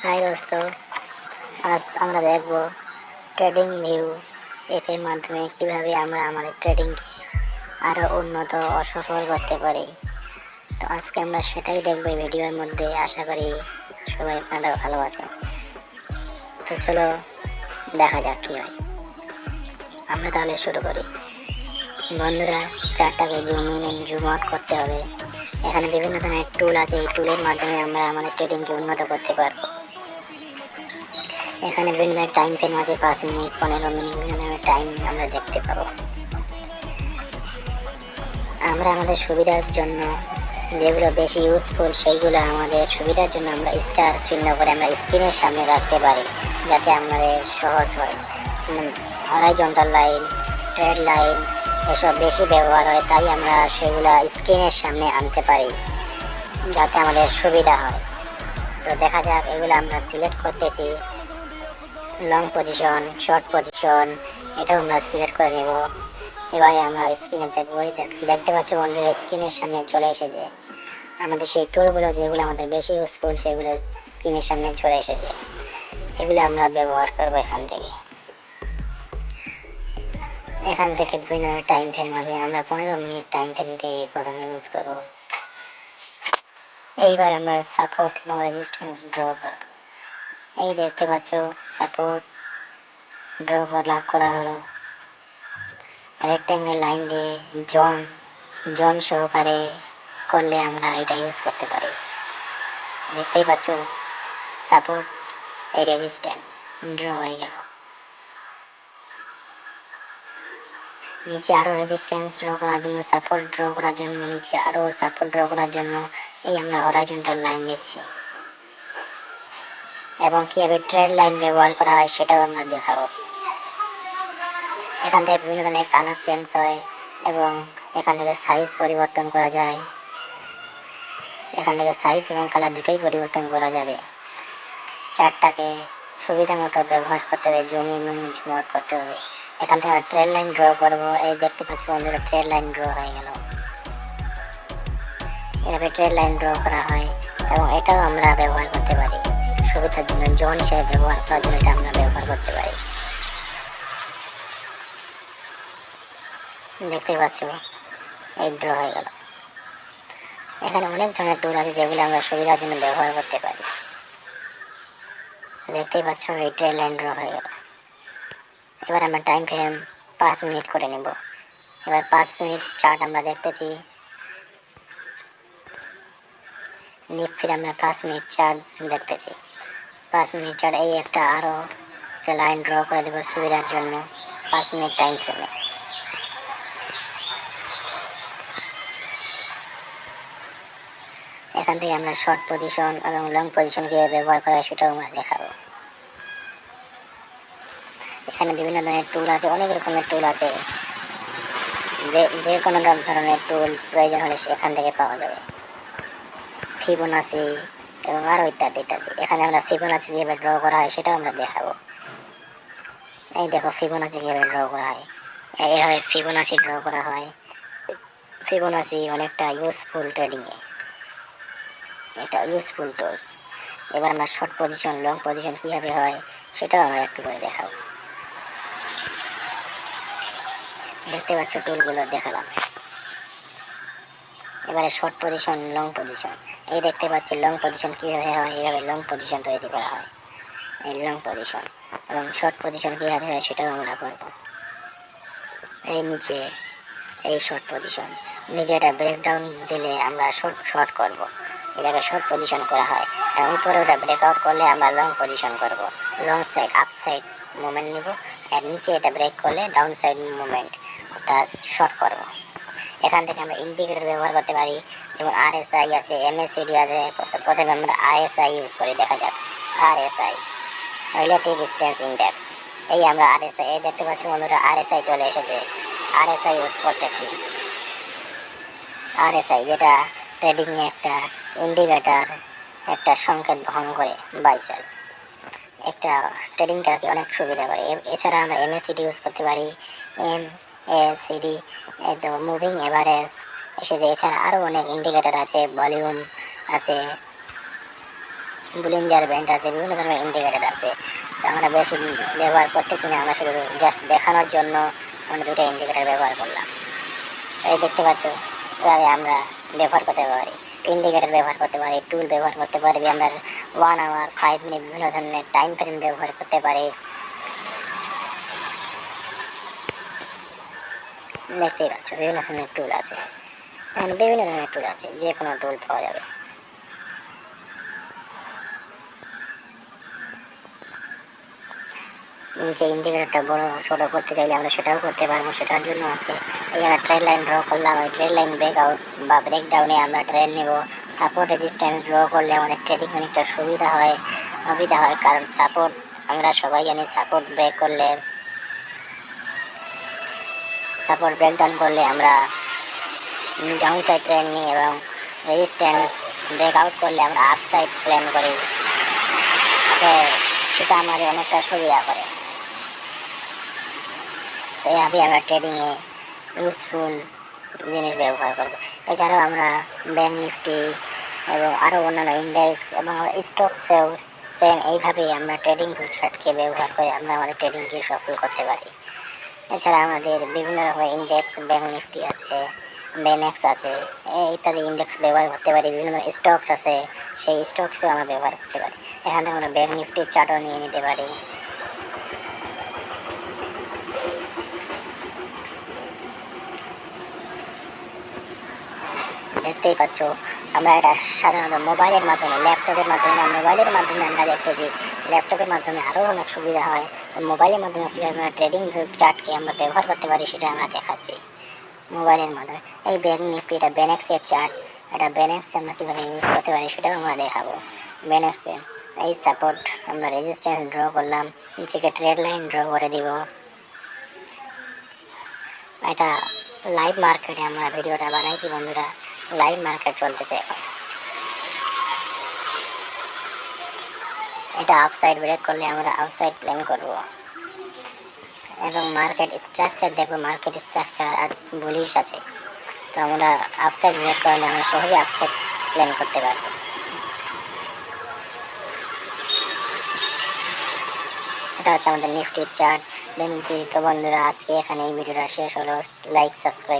High দোস্ত, আজ আমরা দেখব ট্রেডিং ভিউ অ্যাপের মাধ্যমে কিভাবে আমরা আমাদের ট্রেডিংকে আরও উন্নত ও সফল করতে পারি। তো আজকে আমরা সেটাই দেখব এই ভিডিওর মধ্যে। আশা করি সবাই আপনারা ভালো আছেন। তো চলো দেখা যাক কী হয়। আমরা তাহলে শুরু করি। বন্ধুরা, চারটাকে zoom in and zoom out করতে হবে। এখানে বিভিন্ন ধরনের টুল আছে, এই টুলের মাধ্যমে আমরা আমাদের ট্রেডিংকে উন্নত করতে পারবো। এখানে বিভিন্ন ধরনের টাইম ফ্রেম আছে, 5 মিনিট, 15 মিনিট, বিভিন্ন ধরনের টাইম আমরা দেখতে পাবো। আমরা আমাদের সুবিধার জন্য যেগুলো বেশি ইউজফুল সেইগুলো আমাদের সুবিধার জন্য আমরা স্টার চিহ্ন করে আমরা স্ক্রিনের সামনে রাখতে পারি, যাতে আমাদের সহজ হয়। হরাইজন্টাল লাইন, ট্রেড লাইন এসব বেশি ব্যবহার হয়, তাই আমরা সেগুলো স্ক্রিনের সামনে আনতে পারি যাতে আমাদের সুবিধা হয়। তো দেখা যাক, এগুলো আমরা সিলেক্ট করতেছি। লং পজিশন, শর্ট পজিশন, এটাও আমরা সিলেক্ট করে নেব। এবারে আমরা স্ক্রিনে দেখবো। দেখতে পাচ্ছি বন্ধুরা, স্ক্রিনের সামনে চলে এসেছে আমাদের সেই টুলগুলো যেগুলো আমাদের বেশি ইউজফুল, সেগুলো স্ক্রিনের সামনে চলে এসেছে। এগুলো আমরা ব্যবহার করবো এখান থেকে বিভিন্ন টাইম ফ্রেম আছে। আমরা 15 মিনিট টাইম ফ্রেমকে প্রথমে ইউজ করবো। এইবার আমরা সাপোর্ট এবং রেজিস্ট্যান্স ড্র করবো। এই দেখতে পাচ্ছ, সাপোর্ট ড্র করা হলো। রেক্ট্যাঙ্গেল লাইন দিয়ে জোন সহকারে করলে আমরা এটা ইউজ করতে পারি। দেখতেই পাচ্ছ, সাপোর্ট এই রেজিস্ট্যান্স ড্র হয়ে গেল। নিচে আরো রেজিস্ট্যান্স ড্র করার জন্য, সাপোর্ট ড্র করার জন্য, নিচে আরো সাপোর্ট ড্র করার জন্য এই আমরা হরাইজন্টাল লাইন দিচ্ছি। এবং কিভাবে ট্রেড লাইন ব্যবহার করা হয় সেটাও আমরা দেখাবো। এখান থেকে বিভিন্ন ধরনের কালার চেঞ্জ হয় এবং এখান থেকে সাইজ পরিবর্তন করা যায়। এখান থেকে সাইজ এবং কালার দুটোই পরিবর্তন করা যাবে। চারটাকে সুবিধা মতো ব্যবহার করতে হবে, জুম ইন এবং জুম আউট করতে হবে। এখান থেকে ট্রেড লাইন ড্র করবো। এই দেখতে পাচ্ছি বন্ধুরা, ট্রেড লাইন ড্র হয়ে গেল। এভাবে ট্রেড লাইন ড্র করা হয় এবং এটাও আমরা ব্যবহার করতে পারি সুবিধার জন্য। জোন হিসেবে ব্যবহার করার জন্য এটা আমরা ব্যবহার করতে পারি। দেখতে পাচ্ছ, এই ড্র হয়ে গেল। এখানে অনেক ধরনের টুল আছে যেগুলো আমরা সুবিধার জন্য ব্যবহার করতে পারি। দেখতেই পাচ্ছ, এই ট্রেড লাইন ড্র হয়ে গেল। এবার আমরা টাইম ফ্রেম 5 মিনিট করে নেব। এবার 5 মিনিট চার্ট আমরা দেখতেছি। নিফটির আমরা 5 মিনিট চার্ট দেখতেছি। 5 মিনিট চার্ট এই একটা আরও একটা লাইন ড্র করে দেবো সুবিধার জন্য 5 মিনিট টাইম ফ্রেমে। এখান থেকে আমরা শর্ট পজিশন এবং লং পজিশন কীভাবে ব্যবহার করা হয় সেটাও আমরা দেখাবো। এখানে বিভিন্ন ধরনের টুল আছে, অনেক রকমের টুল আছে। যে কোনো ধরনের টুল প্রয়োজন হলে সেখান থেকে পাওয়া যাবে। ফিবোনাচি এবং আরও ইত্যাদি ইত্যাদি। এখানে আমরা ফিবোনাচি কীভাবে ড্র করা হয় সেটাও আমরা দেখাবো। এই দেখো, ফিবোনাচি কীভাবে ড্র করা হয়। এইভাবে ফিবোনাচি ড্র করা হয়। ফিবোনাচি অনেকটা ইউজফুল ট্রেডিংয়ে, এটা ইউজফুল টুলস। এবার আমরা শর্ট পজিশন, লং পজিশন কীভাবে হয় সেটাও আমরা একটু করে দেখাবো। দেখতে পাচ্ছ, টুলগুলো দেখালাম। এবারে শর্ট পজিশন, লং পজিশন। এই দেখতে পাচ্ছি লং পজিশন কীভাবে হয়। এইভাবে লং পজিশন তৈরি করা হয়, এই লং পজিশন। এবং শর্ট পজিশন কীভাবে হয় সেটাও আমরা করব। এই নিচে এই শর্ট পজিশন, নিচে এটা ব্রেকডাউন দিলে আমরা শর্ট করব। এটাকে শর্ট পজিশন করা হয়। এবং উপরে ওটা ব্রেকআউট করলে আমরা লং পজিশন করব। Long side, up side movement নিব। আর নিচে এটা ব্রেক করলে ডাউন সাইড মুভমেন্ট, অর্থাৎ শর্ট করব। এখান থেকে আমরা ইন্ডিকেটর ব্যবহার করতে পারি, যেমন RSI আছে, MACD আছে। প্রথমে আমরা RSI ইউজ করি। দেখা যাক, RSI রিলেটিভ স্ট্রেংথ ইন্ডেক্স। এই আমরা RSI, এই দেখতে পাচ্ছি বন্ধুরা, RSI চলে এসেছে। RSI ইউজ করতেছি। RSI যেটা ট্রেডিংয়ে একটা ইন্ডিকেটর, একটা সংকেত বহন করে, বাইসেল একটা ট্রেডিংটাকে অনেক সুবিধা করে। এছাড়া আমরা MACD ইউজ করতে পারি। MACD তো মুভিং এভারেজ এসেছে। এছাড়া আরও অনেক ইন্ডিকেটর আছে, ভলিউম আছে, বুলিঞ্জার ব্যান্ড আছে, বিভিন্ন ধরনের ইন্ডিকেটার আছে। তো আমরা বেশি ব্যবহার করতেছি না, আমরা শুধু জাস্ট দেখানোর জন্য আমরা দুটো ইন্ডিকেটার ব্যবহার করলাম। এই দেখতে পাচ্ছ, এভাবে আমরা ব্যবহার করতে পারি, ইন্ডিকেটার ব্যবহার করতে পারি, টুল ব্যবহার করতে পারি, আমরা 1 আওয়ার 5 মিনিট বিভিন্ন ধরনের টাইম ফ্রেম ব্যবহার করতে পারি। দেখতেই পাচ্ছ বিভিন্ন ধরনের টুল আছে, এখানে বিভিন্ন ধরনের টুল আছে, যে কোনো টুল পাওয়া যাবে। যে ইন্ডিকেটরটা বড় ছোট করতে চাইলে আমরা সেটাও করতে পারবো। সেটার জন্য আজকে এই আমরা ট্রেন লাইন ড্র করলাম, ওই ট্রেন লাইন ব্রেকআউট বা ব্রেকডাউনে আমরা ট্রেন নেব। সাপোর্ট রেজিস্ট্যান্স ড্র করলে আমাদের ট্রেডিং অনেকটা সুবিধা হয়, কারণ সাপোর্ট আমরা সবাই জানি, সাপোর্ট ব্রেক করলে, সাপোর্ট ব্রেকডাউন করলে আমরা ডাউন সাইড ট্রেন নিই, এবং রেজিস্ট্যান্স ব্রেকআউট করলে আমরা আপ সাইড প্ল্যান করি। তো সেটা আমাদের অনেকটা সুবিধা করে। তো এইভাবে আমরা ট্রেডিংয়ে ইউজফুল জিনিস ব্যবহার করবো। এছাড়াও আমরা ব্যাংক নিফটি এবং আরও অন্যান্য ইন্ডেক্স এবং আমরা স্টকসেও সেম এইভাবেই আমরা ট্রেডিং চার্টকে ব্যবহার করে আমরা আমাদের ট্রেডিংকে সফল করতে পারি। এছাড়া আমাদের বিভিন্ন রকমের ইন্ডেক্স, ব্যাংক নিফটি আছে, বেনেক্স আছে, ইত্যাদি ইন্ডেক্স ব্যবহার করতে পারি। বিভিন্ন স্টকস আছে, সেই স্টকসও আমরা ব্যবহার করতে পারি। এখান থেকে আমরা ব্যাংক নিফটির চার্টও নিয়ে নিতে পারি। দেখতেই পাচ্ছ, আমরা এটা সাধারণত মোবাইলের মাধ্যমে, ল্যাপটপের মাধ্যমে না, মোবাইলের মাধ্যমে আমরা দেখতেছি। ল্যাপটপের মাধ্যমে আরও অনেক সুবিধা হয়। তো মোবাইলের মাধ্যমে কীভাবে আমরা ট্রেডিং চার্টকে আমরা ব্যবহার করতে পারি সেটা আমরা দেখাচ্ছি মোবাইলের মাধ্যমে। এই ব্যাংক নিফটি, এটা বেনেক্সের চার্ট, এটা বেনেক্সে আমরা কীভাবে ইউজ করতে পারি সেটাও আমরা দেখাবো। বেনেক্সে এই সাপোর্ট আমরা রেজিস্ট্যান্স ড্র করলাম, নিচে ট্রেড লাইন ড্র করে দিব। এটা লাইভ মার্কেটে আমরা ভিডিওটা বানাইছি বন্ধুরা, লাইভ মার্কেট চলতেছে এখন। এটা আপসাইড ব্রেক করলে আমরা আউটসাইড প্ল্যান করব, এবং মার্কেট স্ট্রাকচার দেখবো, মার্কেট স্ট্রাকচার আর বুলিশ আছে। তো আমরা আপসাইড ব্রেক করলে আমরা সহজে আপসাইড প্ল্যান করতে পারবো। এটা হচ্ছে আমাদের নিফটির চার্ট। তো বন্ধুরা, আজকে এখানে এই ভিডিওটা শেষ হলো। Like, subscribe